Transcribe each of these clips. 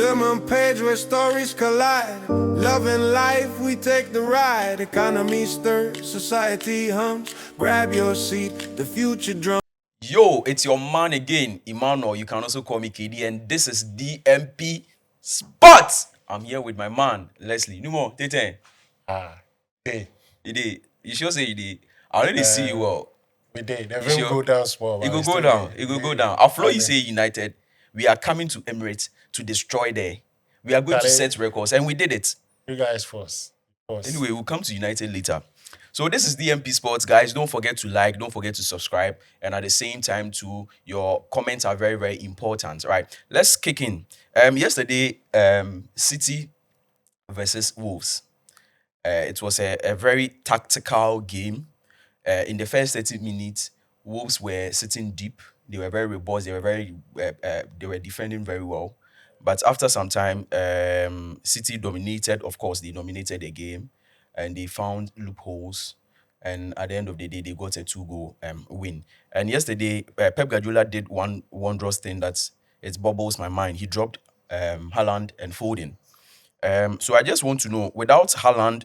Diamond page where stories collide. Love and life, we take the ride. Economy stirs, society hums. Grab your seat, the future drums. Yo, it's your man again, Emmanuel. You can also call me KD, and this is DMP Sports. I'm here with my man, Leslie. Numo, Tete. Hey, You sure say you did? I already see you well. we did. The You room sure? go down small. It but go we go still down. there. It go go Yeah. down. After you Amen. say United, we are coming to Emirates to destroy there. We are going to Charlie. set records, and we did it. You guys first. Anyway, we'll come to United later. So this is DMP Sports, guys. Don't forget to like, don't forget to subscribe, and at the same time, too, your comments are very, very important. Right? Let's kick in. Yesterday, City versus Wolves. It was a very tactical game. In the first 30 minutes, Wolves were sitting deep. They were very robust. They were defending very well. But after some time, City dominated. Of course, they dominated the game, and they found loopholes. And at the end of the day, they got a 2-goal win. And yesterday, Pep Guardiola did one wondrous thing that it bubbles my mind. He dropped Haaland and Foden. So I just want to know, without Haaland,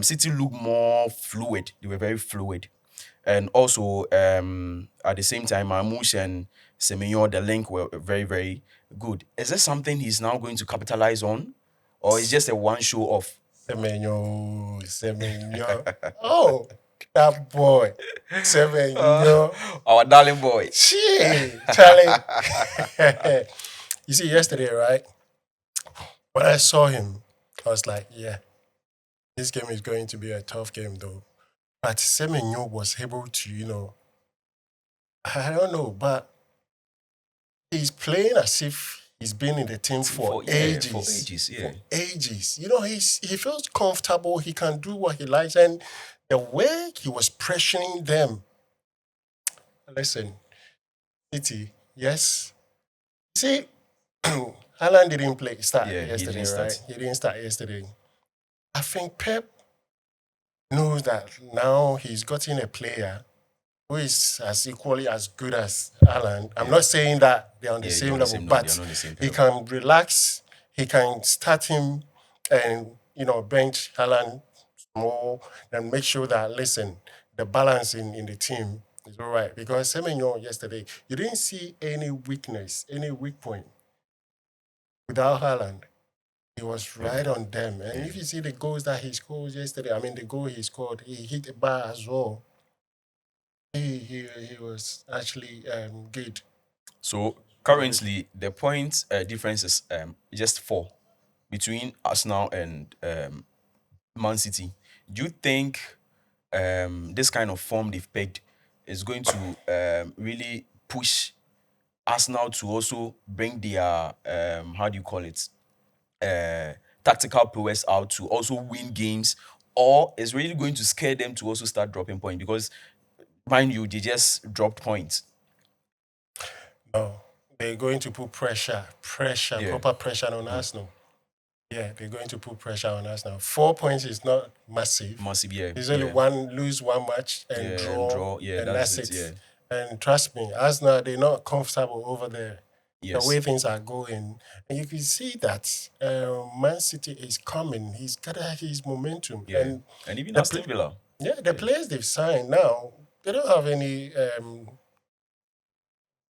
City looked more fluid. They were very fluid. And also, at the same time, Marmoush and Semenyo, the link were very, very good. Is this something he's now going to capitalize on? Or is just a one show off? Semenyo. Oh, that boy. Semenyo. Our darling boy. Gee, Charlie. You see, yesterday, right? When I saw him, I was like, yeah, this game is going to be a tough game, though. But Semenyo was able to, I don't know, but he's playing as if he's been in the team for ages. For ages, yeah. For ages. He feels comfortable. He can do what he likes. And the way he was pressuring them. Listen, City, yes. See, Haaland didn't start Yeah, he yesterday, didn't right? start. He didn't start yesterday. I think Pep knows that now he's gotten a player who is as equally as good as Haaland. I'm not saying that they're on the same level, but they're not the same he level. can relax. He can start him and, bench Haaland more and make sure that, listen, the balance in the team is all right. Because Semenyo yesterday, you didn't see any weakness, any weak point without Haaland. He was right on them. And if you see the goals that he scored yesterday, the goal he scored, he hit the bar as well. He was actually good. So currently, the point difference is just 4 between Arsenal and Man City. Do you think this kind of form they've pegged is going to really push Arsenal to also bring their tactical prowess out to also win games, or is really going to scare them to also start dropping points? Because mind you, they just dropped points. No, they're going to put pressure, Yeah. proper pressure on Arsenal. Yeah, they're going to put pressure on Arsenal. 4 points is not massive. Massive, yeah. It's only lose one match and draw. Yeah, and that's that's it, it. yeah. And trust me, Arsenal, they're not comfortable over there. Yes. The way things are going. And you can see that Man City is coming. He's got his momentum. Yeah. And even Aston Villa. Yeah, the players they've signed now, they don't have any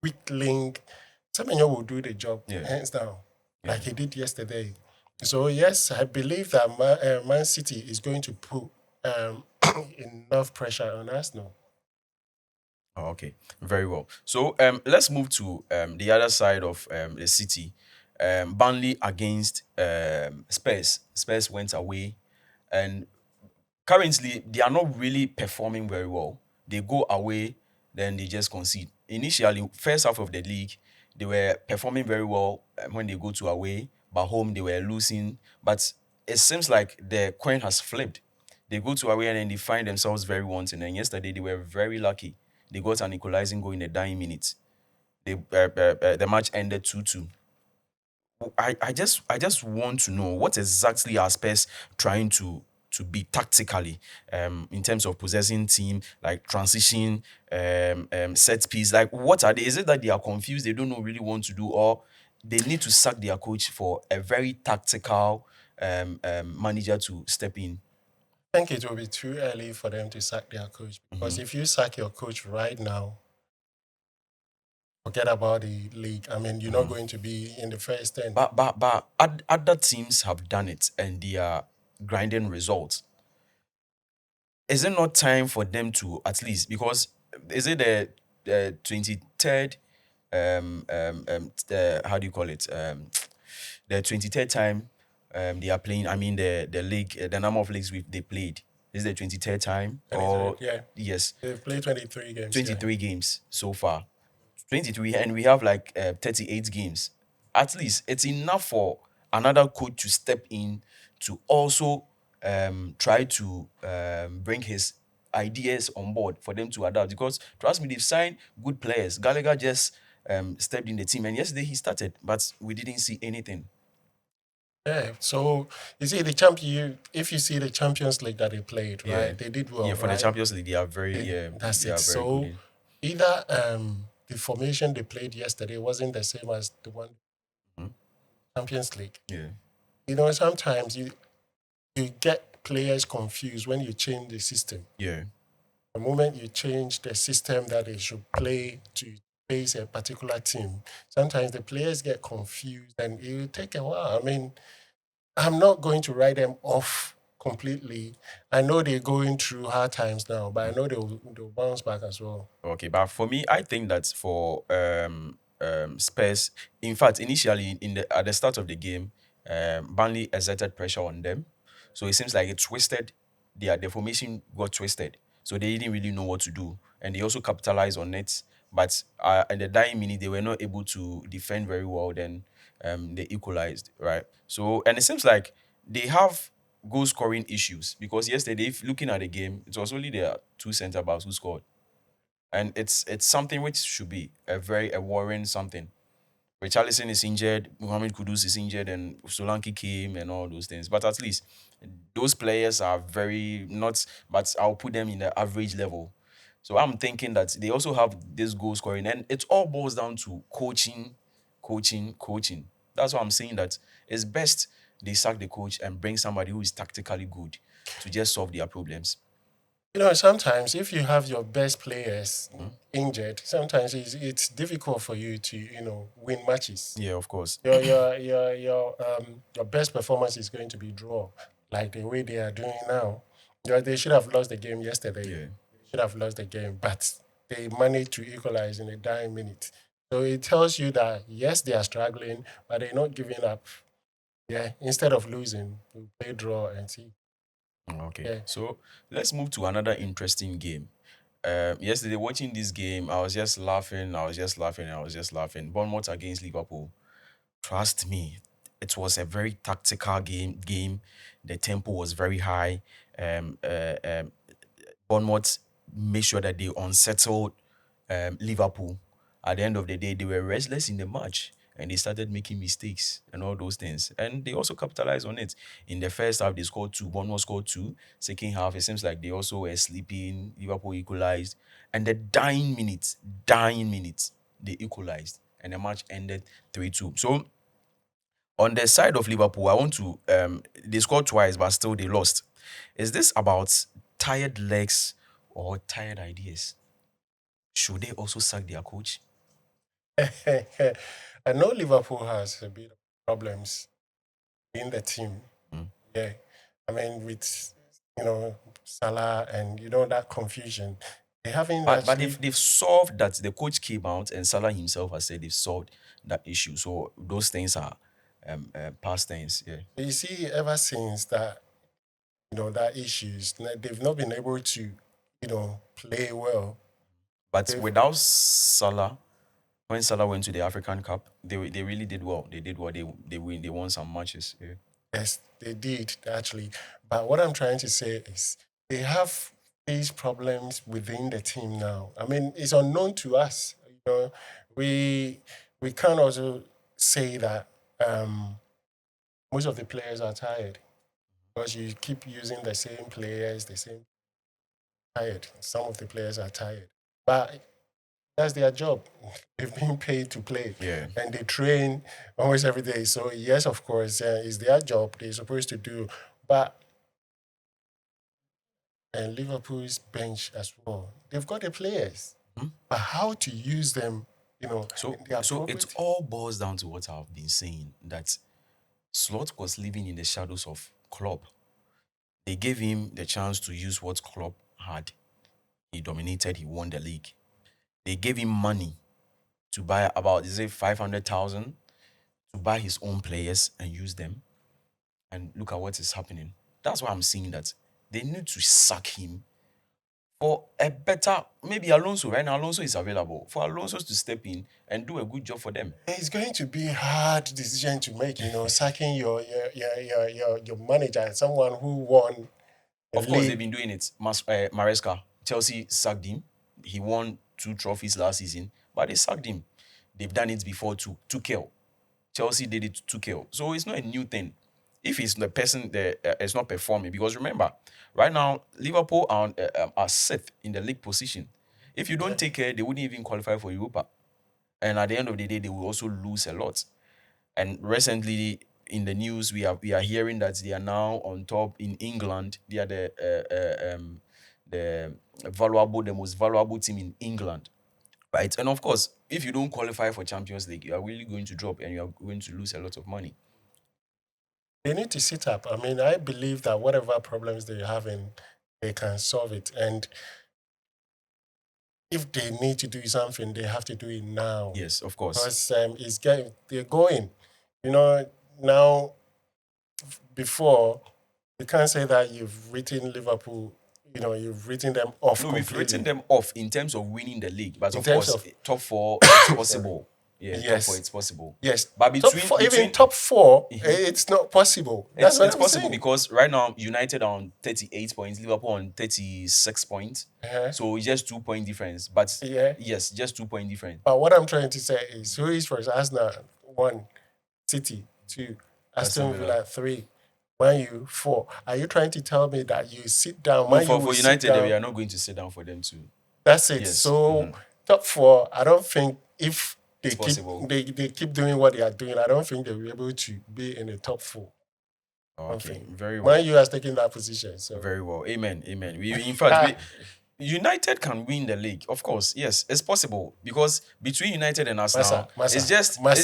weak link. Semenyo will do the job, hands down, like he did yesterday. So, yes, I believe that Man City is going to put enough pressure on Arsenal. Oh, okay, very well. So let's move to the other side of the city. Burnley against Spurs. Spurs went away, and currently they are not really performing very well. They go away, then they just concede. Initially, first half of the league, they were performing very well when they go to away, but home they were losing. But it seems like the coin has flipped. They go to away and then they find themselves very wanting. And yesterday they were very lucky. They got an equalizing goal in the dying minutes. The match ended 2-2. I just want to know what exactly are Spurs trying to be tactically in terms of possessing team, like transition, set piece. Like, what are they? Is it that they are confused, they don't know really want to do, or they need to sack their coach for a very tactical manager to step in. I think it will be too early for them to sack their coach because if you sack your coach right now, forget about the league. I mean, you're not going to be in the first 10. But other teams have done it and they are grinding results. Is it not time for them to at least, because is it the 23rd the how do you call it, the 23rd time they are playing, I mean the league, the number of leagues they played, is the 23rd time 23, or yeah. yes, They've played 23 games. 23 games so far, 23, and we have like 38 games. At least it's enough for another coach to step in to also try to bring his ideas on board for them to adapt, because trust me, they've signed good players. Gallagher just stepped in the team, and yesterday he started, but we didn't see anything. Yeah. So you see the champion. If you see the Champions League that they played, Yeah. right? They did well. Yeah, for the right? Champions League, they are very That's they it. are very good So in. either the formation they played yesterday wasn't the same as the one Champions League. Yeah. You know, sometimes you get players confused when you change the system. Yeah. The moment you change the system that they should play to face a particular team, sometimes the players get confused and it will take a while. I mean, I'm not going to write them off completely. I know they're going through hard times now, but I know they'll bounce back as well. Okay, but for me, I think that for Spurs, in fact, initially in the at the start of the game, Burnley exerted pressure on them, so it seems like it twisted. The formation got twisted, so they didn't really know what to do, and they also capitalized on it. But in the dying minute, they were not able to defend very well. Then they equalized, right? So, and it seems like they have goal scoring issues, because yesterday, if looking at the game, it was only their two centre backs who scored, and it's something which should be a worrying something. Richarlison is injured, Mohamed Kudus is injured, and Solanke came and all those things. But at least those players are very not, but I'll put them in the average level. So I'm thinking that they also have this goal scoring, and it all boils down to coaching, coaching, coaching. That's why I'm saying that it's best they sack the coach and bring somebody who is tactically good to just solve their problems. You know, sometimes if you have your best players injured, sometimes it's difficult for you to, win matches. Yeah, of course. Your best performance is going to be draw, like the way they are doing now. They should have lost the game yesterday. Yeah. They should have lost the game, but they managed to equalize in the dying minute. So it tells you that yes, they are struggling, but they're not giving up. Yeah, instead of losing, we play draw and see. Okay, Yeah. so let's move to another interesting game. Yesterday, watching this game, I was just laughing. I was just laughing. I was just laughing. Bournemouth against Liverpool. Trust me, it was a very tactical game. The tempo was very high. Bournemouth made sure that they unsettled Liverpool. At the end of the day, they were restless in the match and they started making mistakes and all those things. And they also capitalized on it. In the first half, they scored two. Bournemouth scored two. Second half, it seems like they also were sleeping. Liverpool equalized. And the dying minutes, they equalized. And the match ended 3-2. So on the side of Liverpool, I want to they scored twice, but still they lost. Is this about tired legs or tired ideas? Should they also sack their coach? I know Liverpool has a bit of problems in the team. Mm. Yeah. I mean, with, Salah and, that confusion. They haven't But actually. they've solved that. The coach came out and Salah himself has said they've solved that issue. So those things are past tense. Yeah. You see, ever since that, that issues, they've not been able to, play well. But They've, without Salah, when Salah went to the African Cup, they really did well. They did well. They won some matches. Yeah. yes, they did, actually. But what I'm trying to say is they have these problems within the team now. I mean, it's unknown to us. We we can also say that most of the players are tired because you keep using the same players, the same tired. Some of the players are tired. But That's their job. They've been paid to play, Yeah. and they train almost every day. So yes, of course, it's their job. They're supposed to do, but and Liverpool's bench as well. They've got the players, but how to use them, So in the so it appropriate. all boils down to what I've been saying, that Slot was living in the shadows of Klopp. They gave him the chance to use what Klopp had. He dominated, he won the league. They gave him money to buy about, is it 500,000 to buy his own players and use them. And look at what is happening. That's why I'm saying that they need to sack him for a better, maybe Alonso. Right now, Alonso is available. For Alonso to step in and do a good job for them. It's going to be a hard decision to make, sacking your manager, someone who won the Of course, they've league. been doing it. Maresca, Chelsea sacked him. He won 2 trophies last season, but they sacked him. They've done it before to Tuchel. Chelsea did it to Tuchel. So it's not a new thing. If it's the person that is not performing, because remember, right now, Liverpool are 6th in the league position. If you don't take care, they wouldn't even qualify for Europa. And at the end of the day, they will also lose a lot. And recently in the news, we are hearing that they are now on top in England. They are the most valuable team in England, right? And of course, if you don't qualify for Champions League, you are really going to drop and you are going to lose a lot of money. They need to sit up. I mean, I believe that whatever problems they're having, they can solve it. And if they need to do something, they have to do it now. Yes, of course. Because they're going. Now, before, you can't say that you've written Liverpool, you've written them off No, we've completely. written them off in terms of winning the league, but In of terms course, of- top 4 it's possible. Yeah, Yes. top 4 it's possible. Yes, But top between, four, even between top 4, it's not possible. That's what it's I'm possible saying. because right now United are on 38 points, Liverpool on 36 points. Uh-huh. So it's just 2 point difference. But Yeah. yes, just 2 point difference. But what I'm trying to say is, who is first? Arsenal 1, City 2, Aston Aston Villa. Villa 3, Man U 4. Are you trying to tell me that you sit down? No, Man U for will sit United, down? we are not going to sit down for them too. That's it. Yes. So top 4, I don't think if they It's keep possible. they keep doing what they are doing, I don't think they'll be able to be in the top 4. Okay, very well. Man U has taken that position. So Very well. Amen. Amen. In fact, United can win the league. Of course, yes, it's possible because between United and Arsenal, it's just 12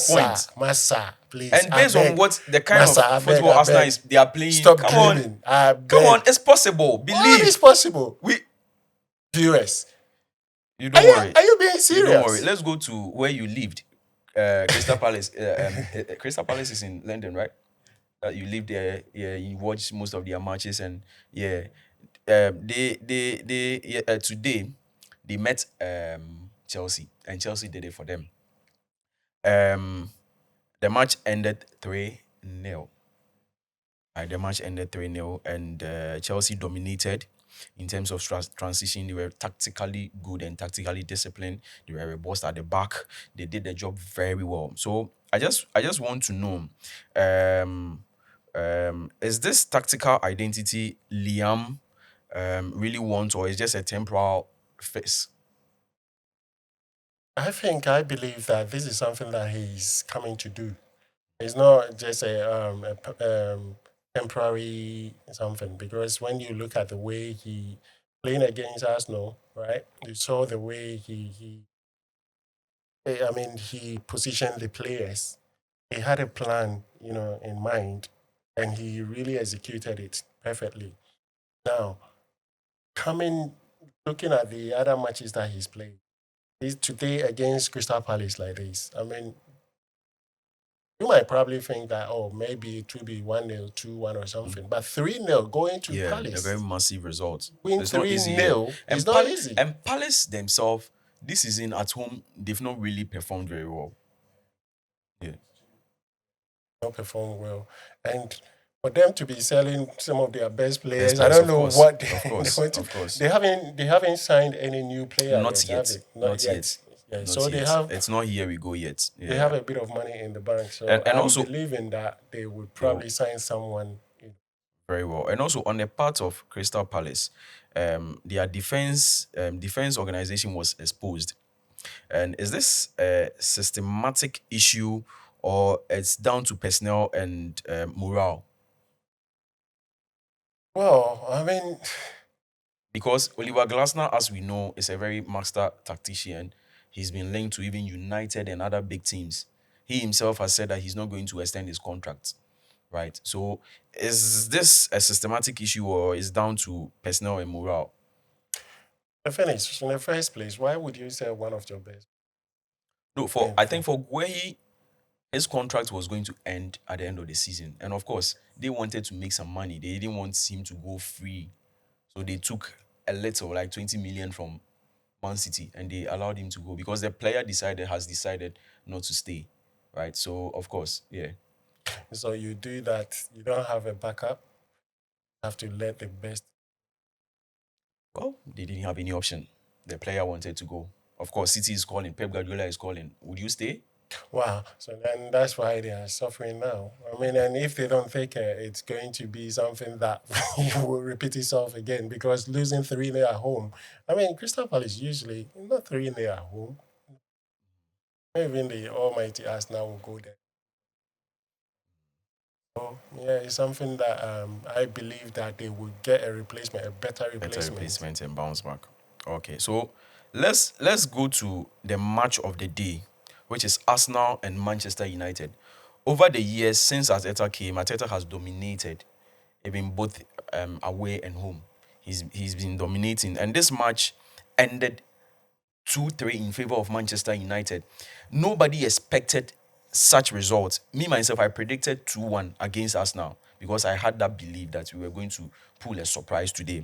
points. Massa, please. And based I on beg. what the kind Massa, I of beg, football I Arsenal beg. is they are playing, Stop come on, dreaming. I come beg. on, it's possible. What Believe. is possible? We. Viewers, You don't worry. are you being You serious? don't worry. Let's go to where you lived. Crystal Palace. Crystal Palace is in London, right? You live there. Yeah, you watch most of their matches, and yeah, today they met Chelsea, and Chelsea did it for them. The match ended 3-0. The match ended 3-0, and Chelsea dominated in terms of transition. They were tactically good and tactically disciplined. They were robust at the back. They did the job very well. So I just want to know, is this tactical identity Liam really wants, or is just a temporal fix? I believe that this is something that he's coming to do. It's not just a temporary something, because when you look at the way he playing against Arsenal, right? You saw the way he positioned the players. He had a plan, in mind, and he really executed it perfectly. Now, looking at the other matches that he's played, today against Crystal Palace like this, I mean, you might probably think that, maybe it will be 1-0, 2-1 or something. But 3-0 going to Yeah, Palace. a very massive result. Win It's not easy. 3-0. And It's not easy. And Palace themselves, this season at home, they've not really performed very well. Yeah. Don't perform well. And for them to be selling some of their best players, Best I players, don't of know course. what Of course, they want to. of course. They haven't signed any new player. Not have yet. they? Not yet. Yeah, Not so yet. It's not here we go yet. Yeah. they have a bit of money in the bank. So And I'm also- believing that they would probably sign someone. Very well. And also on the part of Crystal Palace, their defense organization was exposed. And is this a systematic issue or it's down to personnel and morale? Well, I mean, Because Oliver Glasner, as we know, is a very master tactician. He's been linked to even United and other big teams. He himself has said that he's not going to extend his contract. Right. So is this a systematic issue or is down to personnel and morale? the finish in the first place, why would you say one of your best? No, for And I think for Guehi, his contract was going to end at the end of the season. And of course, they wanted to make some money. They didn't want him to go free. So they took a little, like 20 million from Man City, and they allowed him to go because the player has decided not to stay. Right. So of course, yeah. so you do that, you don't have a backup, have to let the best. Well, they didn't have any option. The player wanted to go. Of course, City is calling, Pep Guardiola is calling. Would you stay? Wow. So then that's why they are suffering now. I mean, and if they don't take it, it's going to be something that will repeat itself again because losing 3-0 at home. I mean, Crystal Palace usually not 3-0 at home. Even the almighty Arsenal will go there. So yeah, it's something that I believe that they will get a replacement, a better Better replacement. replacement and bounce back. Okay, so let's go to the match of the day, which is Arsenal and Manchester United. Over the years since Arteta came, Arteta has dominated, even both away and home. He's been dominating, and this match ended 2-3 in favor of Manchester United. Nobody expected such results. Me, myself, I predicted 2-1 against Arsenal because I had that belief that we were going to pull a surprise today.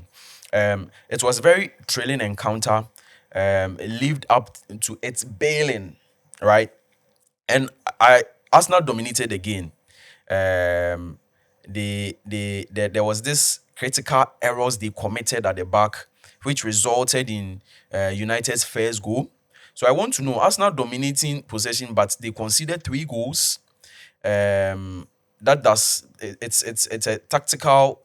It was a very thrilling encounter. It lived up to its billing, right? And Arsenal dominated again. Um, there was this critical errors they committed at the back, which resulted in United's first goal. So I want to know Arsenal dominating possession, but they conceded 3 goals. That does it's a tactical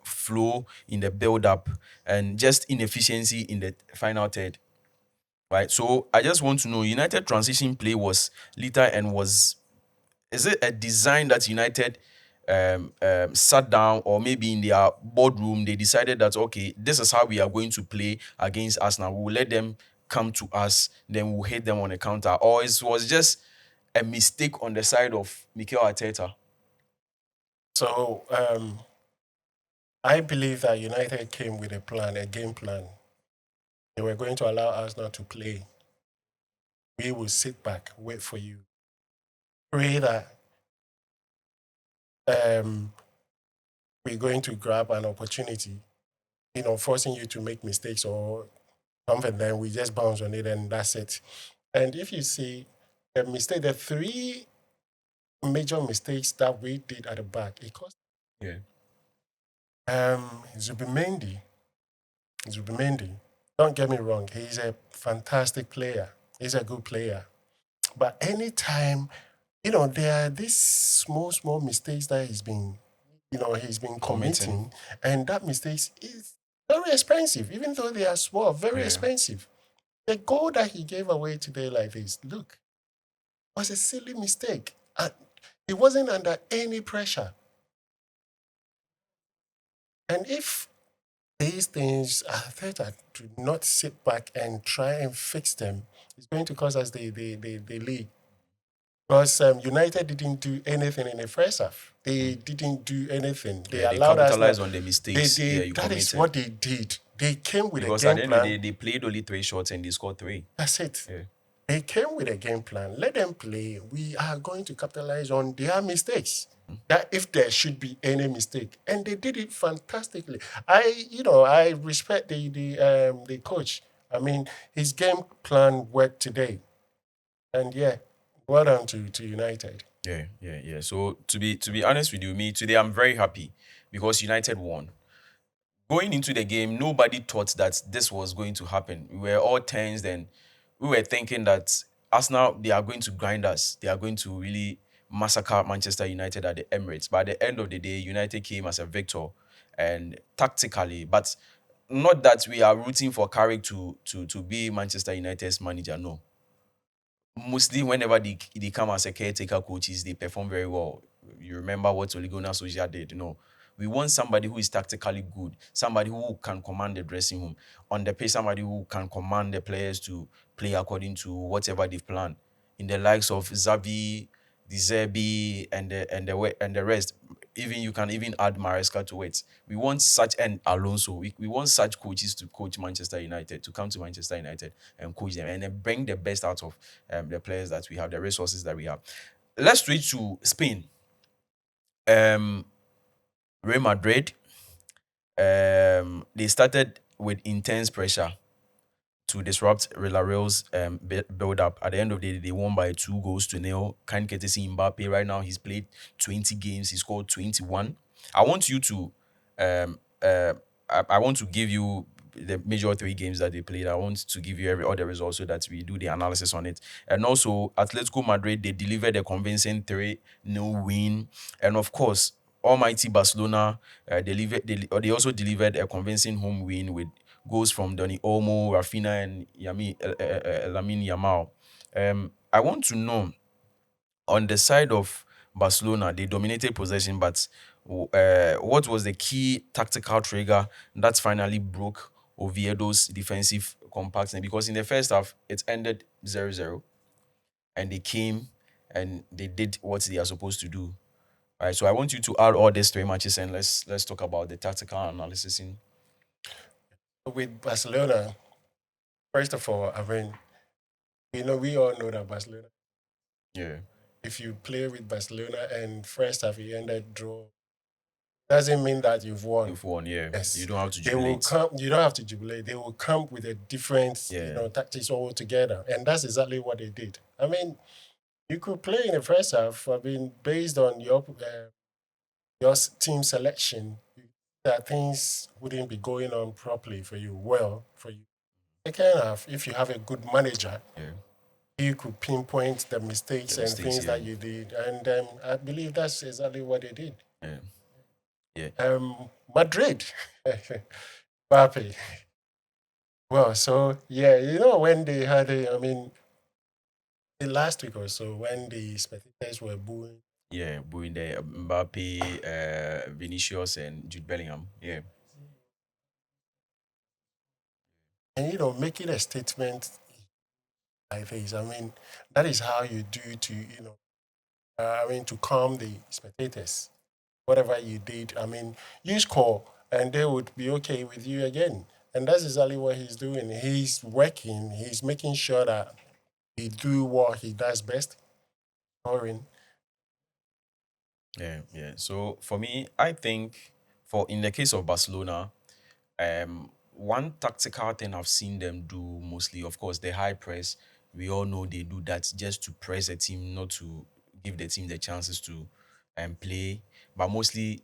flow in the build up and just inefficiency in the final third. Right. So I just want to know United transition play was lethal and was is it a design that United sat down or maybe in their boardroom they decided that okay, this is how we are going to play against Arsenal. We'll let them come to us, then we'll hit them on the counter. Or it was just a mistake on the side of Mikel Arteta. So I believe that United came with a plan, a game plan. They were going to allow Arsenal to play. We will sit back, wait for you. Pray that um, we're going to grab an opportunity, forcing you to make mistakes or something. Then we just bounce on it and that's it. And if you see the 3 major mistakes that we did at the back, it cost Yeah. Zubimendi. Zubimendi. Don't get me wrong, he's a fantastic player. He's a good player. But anytime, there are these small mistakes that he's been committing, and that mistakes is very expensive, even though they are small, very Yeah. expensive. The goal that he gave away today like this, look, was a silly mistake. And he wasn't under any pressure. And if these things are better to not sit back and try and fix them, it's going to cause us the league. Because United didn't do anything in the first half. They didn't do anything. They Yeah, they allowed us. capitalized on the mistakes. They, Yeah, you that is committed. what they did. They came with Because a at game the end of the plan. day, they played only 3 shots and they scored 3. That's it. Yeah. They came with a game plan. Let them play. We are going to capitalize on their mistakes. That if there should be any mistake, and they did it fantastically. I respect the coach. I mean, his game plan worked today, and yeah, well done to United. Yeah. So to be honest with you, me today I'm very happy because United won. Going into the game, nobody thought that this was going to happen. We were all tensed and we were thinking that Arsenal they are going to grind us. They are going to really massacre Manchester United at the Emirates. But at the end of the day, United came as a victor and tactically, but not that we are rooting for Carrick to be Manchester United's manager. No, mostly whenever they come as a caretaker coaches, they perform very well. You remember what Ole Gunnar Solskjaer did, We want somebody who is tactically good, somebody who can command the dressing room, on the pitch, somebody who can command the players to play according to whatever they've planned. In the likes of Xavi, De Zerbi, and the rest. Even you can even add Maresca to it. We want such and Alonso. We want such coaches to coach Manchester United, to come to Manchester United and coach them and then bring the best out of the players that we have, the resources that we have. Let's switch to Spain. Real Madrid. They started with intense pressure to disrupt Villarreal's build up. At the end of the day, they won by 2-0. Kind courtesy Mbappe. Right now, he's played 20 games. He scored 21. I want you to, I want to give you the major three games that they played. I want to give you all the results so that we do the analysis on it. And also, Atletico Madrid, they delivered a convincing 3-0 win. And of course, almighty Barcelona, they also delivered a convincing home win with goals from Dani Olmo, Rafinha, and Lamine Yamal. I want to know, on the side of Barcelona, they dominated possession, but what was the key tactical trigger that finally broke Oviedo's defensive compactness? Because in the first half, it ended 0-0, and they came and they did what they are supposed to do. All right, so I want you to add all these three matches and let's talk about the tactical analysis in. With Barcelona, first of all, I mean, we all know that Barcelona, Yeah, if you play with Barcelona and first half you ended draw, doesn't mean that you've won. you've won. Yeah, Yes. you don't have to They will jubilate. come, you don't have to jubilate. They will come with a different, Yeah. tactics altogether. And that's exactly what they did. I mean, you could play in the first half, I mean, based on your team selection, that things wouldn't be going on properly for you, well for you. Second half, if you have a good manager, Yeah. you could pinpoint the mistakes The and mistakes, things yeah. that you did. And I believe that's exactly what they did. Yeah. Yeah. Madrid, Mbappe. Well, so yeah, when they had I mean, the last week or so, when the spectators were booing, Yeah. Booing the Mbappe, Vinicius, and Jude Bellingham. Yeah. and making a statement like this, I mean, that is how you do to, I mean, to calm the spectators. Whatever you did, I mean, you score, and they would be okay with you again. And that's exactly what he's doing. He's working. He's making sure that he do what he does best, scoring. Yeah. Yeah. So for me, I think for in the case of Barcelona, one tactical thing I've seen them do mostly, of course, the high press. We all know they do that just to press a team, not to give the team the chances to play. But mostly,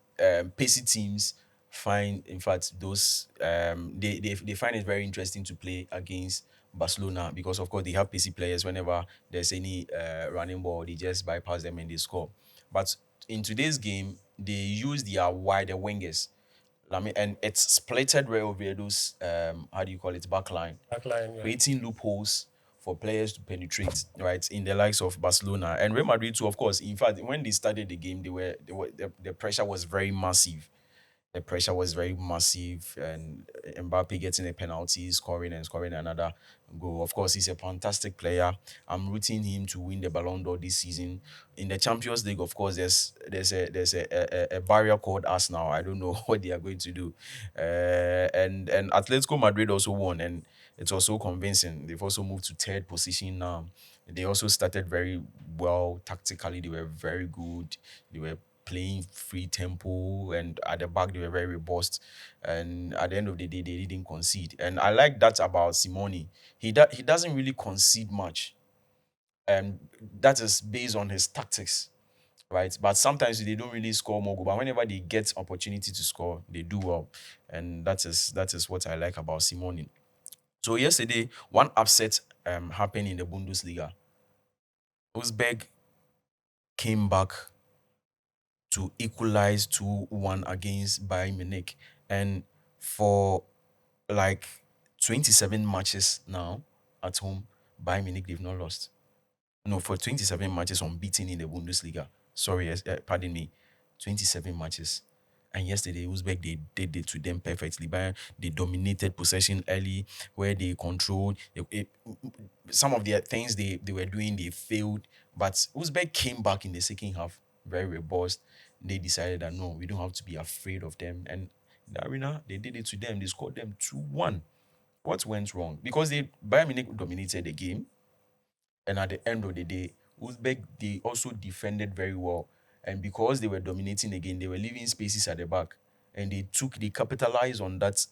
pacey teams find, in fact, those they find it very interesting to play against Barcelona because, of course, they have pacey players. Whenever there's any running ball, they just bypass them and they score. But in today's game, they use their wider wingers. I mean, and it's splitted Real Oviedo's how do you call it, backline, Backline, yeah. creating loopholes for players to penetrate, right, in the likes of Barcelona and Real Madrid too. Of course, in fact, when they started the game, the pressure was very massive. The pressure was very massive, and Mbappe getting a penalty, scoring and scoring another goal. Of course, he's a fantastic player. I'm rooting him to win the Ballon d'Or this season. In the Champions League, of course, there's a barrier called Arsenal. I don't know what they are going to do. And Atletico Madrid also won, and it's also convincing. They've also moved to third position now. They also started very well tactically. They were very good. They were playing free tempo, and at the back they were very robust, and at the end of the day they didn't concede. And I like that about Simone. He doesn't really concede much, and that is based on his tactics, right? But sometimes they don't really score more goal, but whenever they get opportunity to score, they do well. And that is what I like about Simone. So yesterday, one upset happened in the Bundesliga. Wolfsburg came back to equalize 2-1 against Bayern Munich. And for like 27 matches now at home, Bayern Munich, they've not lost. No, for 27 matches unbeaten in the Bundesliga. Sorry, pardon me. 27 matches. And yesterday, Uzbek, they did it to them perfectly. Bayern, they dominated possession early, where they controlled. Some of the things they were doing, they failed. But Uzbek came back in the second half, very robust. They decided that no, we don't have to be afraid of them. And in the arena, they did it to them. They scored them 2-1. What went wrong? Because Bayern Munich dominated the game. And at the end of the day, Uzbek, they also defended very well. And because they were dominating again, they were leaving spaces at the back. And they capitalized on that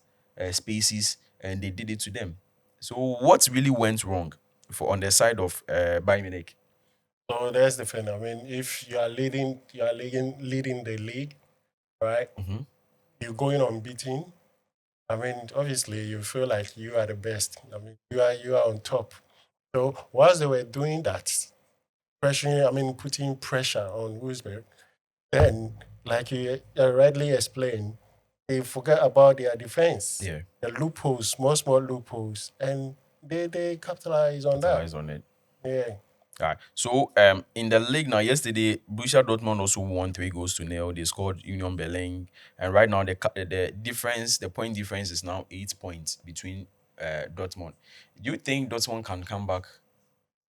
spaces and they did it to them. So what really went wrong on the side of Bayern Munich? So that's the thing. I mean, if you are leading the league, right? Mhm. You're going unbeaten. I mean, obviously, you feel like you are the best. I mean, you are on top. So whilst they were doing that, putting pressure on Wolfsburg, then, like you rightly explained, they forget about their defense, Yeah, the loopholes, small loopholes, and they capitalize on that. capitalized on it. Yeah. All right. So in the league now, yesterday, Borussia Dortmund also won 3-0. They scored Union Berlin, and right now the difference, the point difference is now 8 points between Dortmund. Do you think Dortmund can come back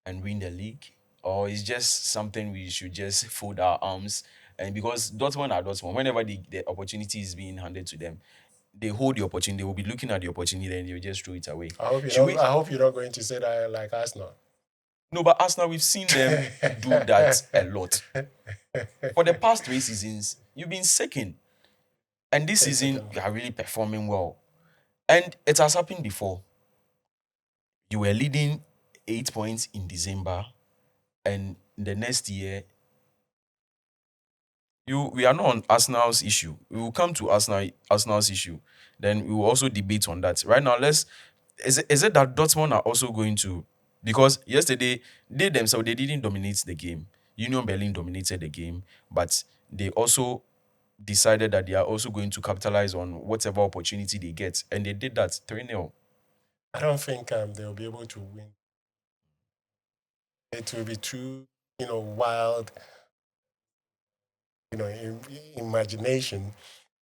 and win the league, or is just something we should just fold our arms? And because Dortmund are Dortmund, whenever the opportunity is being handed to them, they hold the opportunity. They will be looking at the opportunity, and they'll just throw it away. I hope you Should know. we? I hope you're not going to say that like Arsenal. No, but Arsenal, we've seen them do that a lot. For the past 3 seasons, you've been second. And this season, you are really performing well. And it has happened before. You were leading 8 points in December, and the next year, we are not on Arsenal's issue. We will come to Arsenal's issue. Then we will also debate on that. Right now, is it that Dortmund are also going to, because yesterday they themselves they didn't dominate the game. Union Berlin dominated the game, but they also decided that they are also going to capitalize on whatever opportunity they get, and they did that 3-0. I don't think they'll be able to win. It will be too, wild, imagination.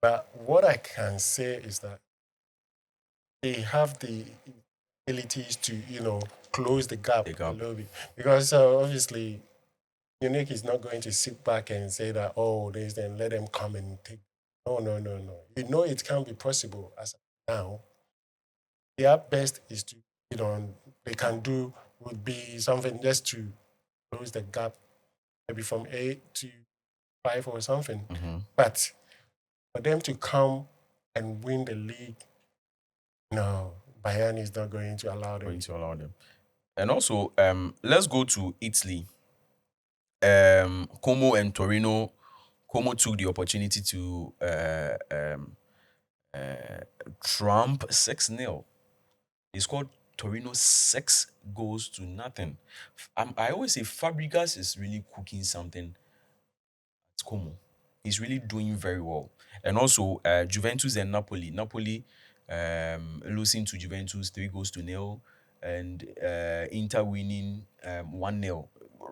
But what I can say is that they have the abilities to, close the gap The a gap. little bit. Because obviously, Unique is not going to sit back and say that, oh, this, then let them come and take. No, no, no, no. You know it can't be possible as of now. Their best is to, they can do would be something just to close the gap, maybe from 8 to 5 or something. Mhm. But for them to come and win the league, no, Bayern is not going to allow them. Going to allow them. And also, let's go to Italy. Como and Torino. Como took the opportunity to trump 6-0. They scored Torino 6 goals to nothing. I always say Fabregas is really cooking something at Como. He's really doing very well. And also Juventus and Napoli. Napoli losing to Juventus 3-0, and Inter winning 1-0.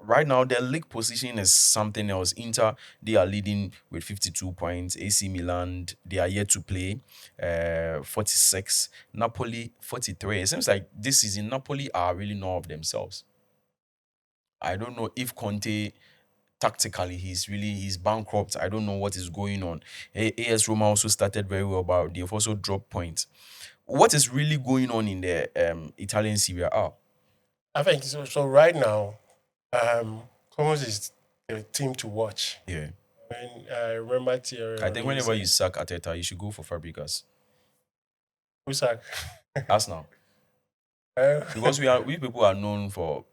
Right now, their league position is something else. Inter, they are leading with 52 points. AC Milan, they are yet to play, 46. Napoli, 43. It seems like this season, Napoli are really not of themselves. I don't know if Conte tactically he's bankrupt. I don't know what is going on. AS Roma also started very well, but they've also dropped points. What is really going on in the Italian Serie A? I think so. So right now, Commons is the team to watch. Yeah, When I remember Thierry I think whenever Henry you sack Ateta, you should go for Fabregas. Usak. Arsenal, because we people are known for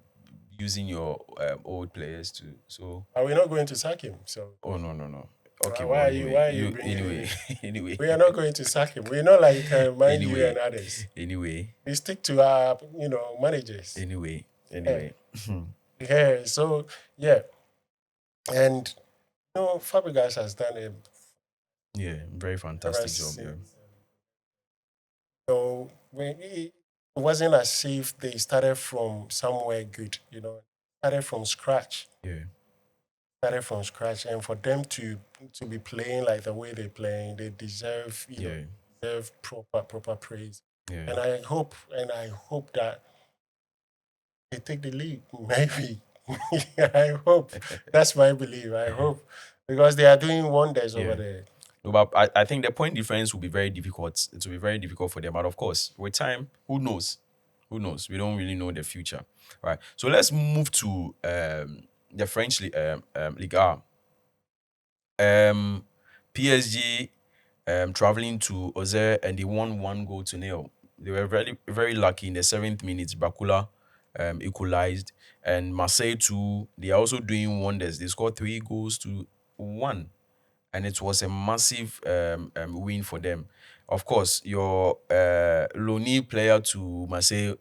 using your old players too. So Are we not going to sack him? So oh no. Okay, why well are you anyway, why are you you bringing anyway him? anyway We are not going to sack him. We're not like Mind You Anyway. and others. anyway We stick to our managers. anyway. Yeah. So yeah, And Fabregas has done it Yeah, very ever fantastic job. Yeah, since. So it wasn't as if they started from somewhere good, started from scratch, yeah, and for them to be playing like the way they're playing, they deserve, yeah, deserve proper praise. yeah. And I hope that they take the lead. Maybe. I hope. That's my belief. I hope because they are doing wonders over Yeah. there. No, but I think the point difference will be very difficult. It will be very difficult for them. But of course, with time, who knows? Who knows? We don't really know the future. Right. So let's move to the French Ligue 1. Um, PSG traveling to Auxerre and they won 1 goal to nil. They were very very lucky in the 7th minute. Bakula equalized, and Marseille too. They are also doing wonders. They scored 3 goals to 1, and it was a massive win for them. Of course, your loanee player to Marseille,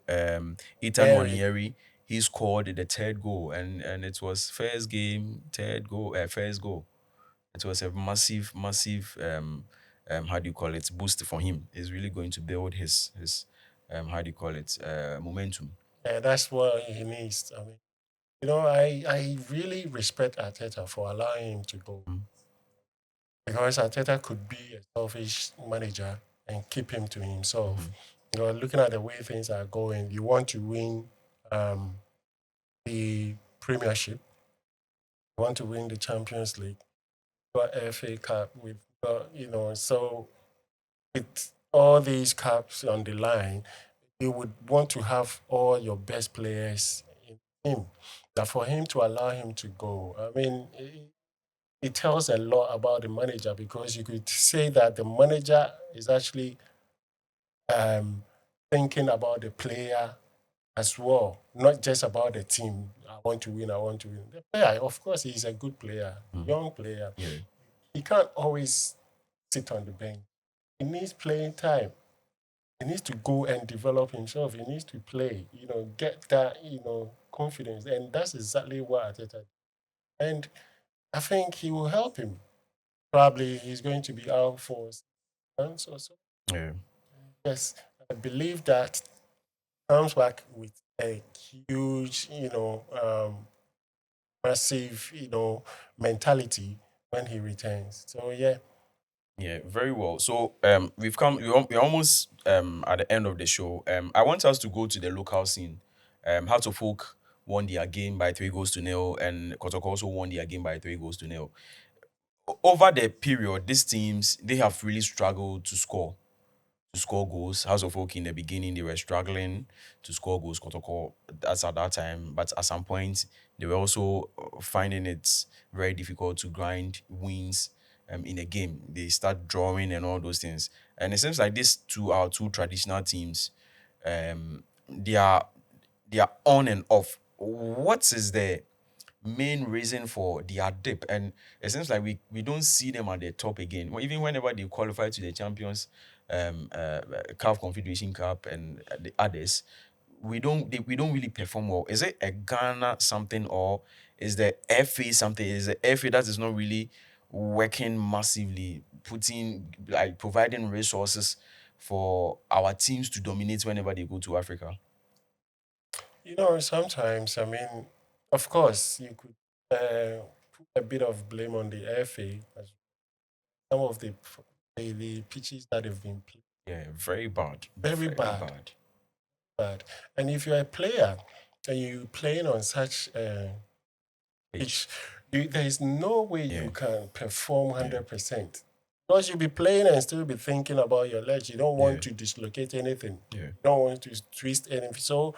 Ethan Very. Wanieri, he scored the third goal, and it was first game, third goal, first goal. It was a massive, massive, how do you call it, boost for him. He's really going to build his how do you call it, momentum. Yeah, that's what he needs. I mean, I really respect Arteta for allowing him to go Mm. because Arteta could be a selfish manager and keep him to himself. Mhm. Looking at the way things are going, you want to win um, the Premiership, you want to win the Champions League, got FA Cup, we've got, so with all these cups on the line, you would want to have all your best players in him. That for him to allow him to go, I mean, it tells a lot about the manager because you could say that the manager is actually um, thinking about the player as well, not just about the team. I want to win, I want to win. The player, of course, he's a good player, Mm. young player. Yeah, He can't always sit on the bench. He needs playing time. He needs to go and develop himself. He needs to play, get that, confidence. And that's exactly what Arteta did. And I think he will help him. Probably he's going to be out for 6 months or so. yeah. Yes, I believe that comes back with a huge, massive, mentality when he returns. So yeah, Yeah, very well. So we're almost at the end of the show. I want us to go to the local scene. Hearts of Oak won their game by 3 goals to nil, and Kotoko also won their game by 3 goals to nil. Over the period, these teams they have really struggled to score goals. House of Oak in the beginning they were struggling to score goals. Kotoko that's at that time, but at some point they were also finding it very difficult to grind wins in a game. They start drawing and all those things, and it seems like these two are two traditional teams. They are on and off. What is the main reason for their dip? And it seems like we don't see them at the top again. Even whenever they qualify to the Champions CAF Confederation Cup and the others, we don't really perform well. Is it a Ghana something, or is the FA something? Is the FA that is not really working massively, putting like providing resources for our teams to dominate whenever they go to Africa? sometimes, I mean, of course, you could put a bit of blame on the FA as some of the pitches that have been played Yeah, very bad, very very bad, bad. bad. And if you're a player and you're playing on such Pitch. pitch, there is no way Yeah, you can perform yeah, 100%. Because you'll be playing and still be thinking about your legs. You don't yeah, want to dislocate anything. yeah, You don't want to twist anything. So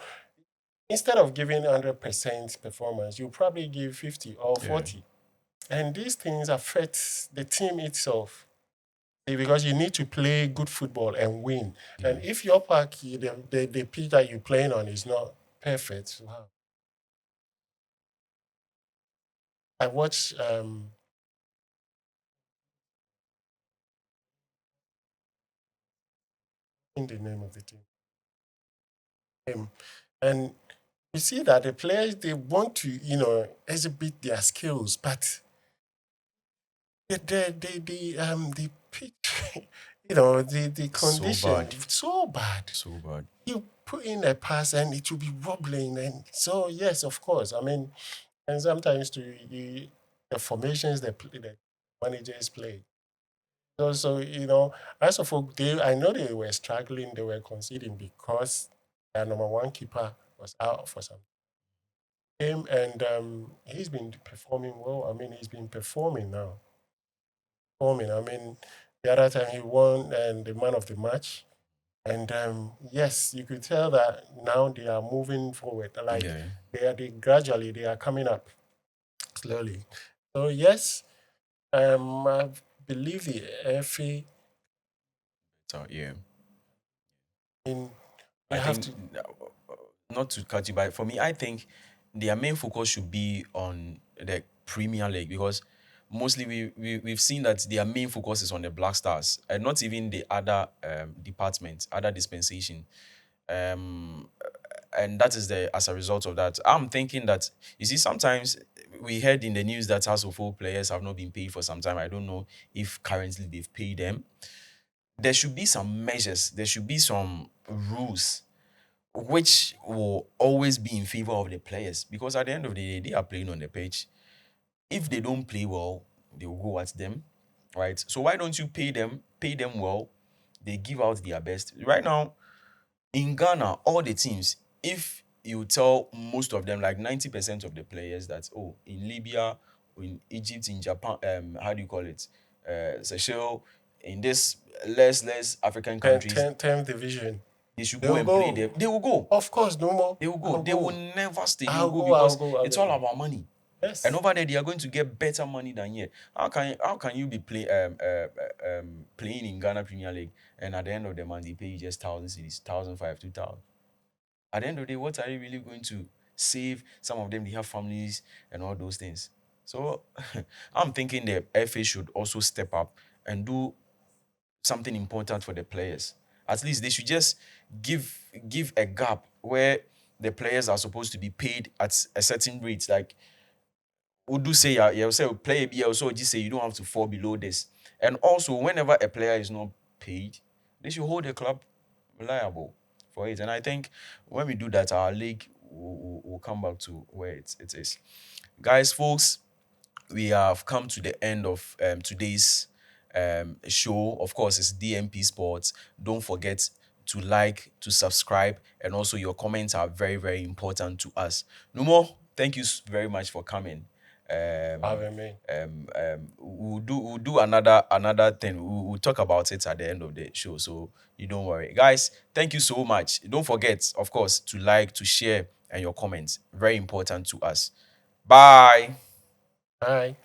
instead of giving 100% performance, you probably give 50 or yeah, 40. And these things affect the team itself. Because you need to play good football and win. yeah. And if your pack, the pitch that you're playing on is not perfect, wow. I watched in the name of the team. And you see that the players they want to, exhibit their skills, but the pitch, the So condition bad. so bad. So bad. You put in a pass and it will be wobbling, and so yes, of course. I mean, and sometimes the formations the managers play. So as of they, I know they were struggling, they were conceding because their number one keeper was out for some game, and he's been performing well. I mean, he's been performing now. Performing. I mean, the other time he won and the man of the match. And yes, you could tell that now they are moving forward. Like Yeah. they gradually they are coming up slowly. So yes, I believe the FA So yeah. in we I have think to not to cut you, but for me, I think their main focus should be on the Premier League because mostly we've seen that their main focus is on the Black Stars and not even the other departments, other dispensation. Um, and that is the as a result of that. I'm thinking that you see sometimes we heard in the news that House of Folk players have not been paid for some time. I don't know if currently they've paid them. There should be some measures. There should be some rules which will always be in favor of the players because at the end of the day, they are playing on the pitch. If they don't play well, they will go at them, right? So why don't you pay them well? They give out their best. Right now, in Ghana, all the teams, if you tell most of them, like 90% of the players that, oh, in Libya, in Egypt, in Japan, how do you call it? Seychelles, in this less African countries, 10th division. they should They go will and play go. there. They will go. Of course, no more. They will go. I'll They will go. never stay. They will I'll go go. I'll because go. I'll it's all go. about money. And Yes. over there, they are going to get better money than here. How can you be playing in Ghana Premier League and at the end of the month they pay you just 1,000 cedis, 1,500, 2,000? At the end of the day, what are you really going to save? Some of them they have families and all those things. So I'm thinking the FA should also step up and do something important for the players. At least they should just give a gap where the players are supposed to be paid at a certain rate. Like would do say yeah, say play be also just say you don't have to fall below this. And also whenever a player is not paid, they should hold the club liable for it. And I think when we do that, our league will come back to where it is. Guys, folks, we have come to the end of today's show. Of course, it's DMP Sports. Don't forget to like, to subscribe, and also your comments are very, very important to us. No more. Thank you very much for coming. Having me. We'll do another thing. We'll talk about it at the end of the show. So you don't worry. Guys, thank you so much. Don't forget, of course, to like, to share, and your comments. Very important to us. Bye. Bye.